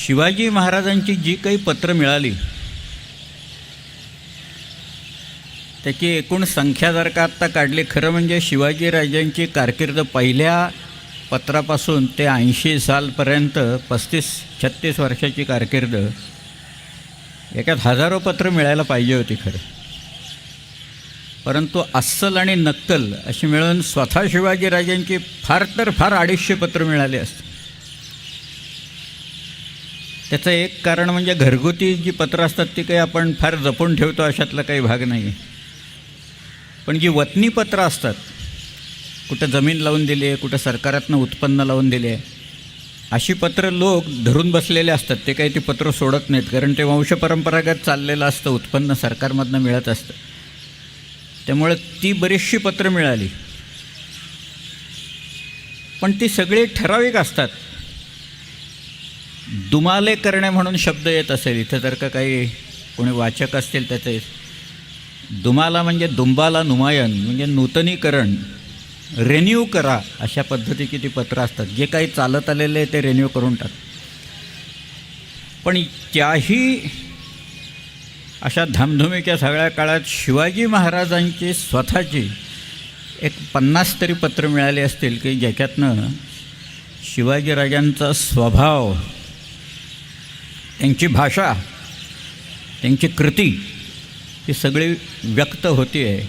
शिवाजी महाराजांची जी काही पत्रं मिळाली त्याची एकूण संख्या जर का आत्ता काढली, खरं म्हणजे शिवाजीराजांची कारकीर्द पहिल्या पत्रापासून ते 80 सालपर्यंत 35-36 वर्षाची कारकीर्द, याच्यात हजारो पत्रं मिळायला पाहिजे होती खरं. परंतु अस्सल आणि नक्कल अशी मिळून स्वतः शिवाजीराजांची फार तर फार 250 पत्रं मिळाली असतात. त्याचं एक कारण म्हणजे घरगुती जी पत्रं असतात ती काही आपण फार जपून ठेवतो अशातला काही भाग नाही आहे. पण जी वतनी पत्रं असतात, कुठं जमीन लावून दिली आहे, कुठं सरकारातनं उत्पन्न लावून दिले आहे, अशी पत्रं लोक धरून बसलेले असतात. ते काही ती पत्रं सोडत नाहीत, कारण ते वंशपरंपरागत चाललेलं असतं, उत्पन्न सरकारमधनं मिळत असतं. त्यामुळे ती बरीचशी पत्रं मिळाली, पण ती सगळी ठराविक असतात. दुमाले करणे म्हणून शब्द येत असेल इथं, जर का काही कोणी वाचक असतील त्याचे. दुमाला म्हणजे दुंबाला नुमायन, म्हणजे नूतनीकरण, रेन्यू करा अशा पद्धतीची ती पत्रं असतात. जे काही चालत आलेले आहे ते रेन्यू करून टाक. पण त्याही अशा धामधुमीच्या सगळ्या काळात शिवाजी महाराजांची स्वतःची एक 50 तरी पत्रं मिळाली असतील की ज्याच्यातनं शिवाजीराजांचा स्वभाव, त्यांची भाषा, त्यांची कृती ही सगळी व्यक्त होती आहे.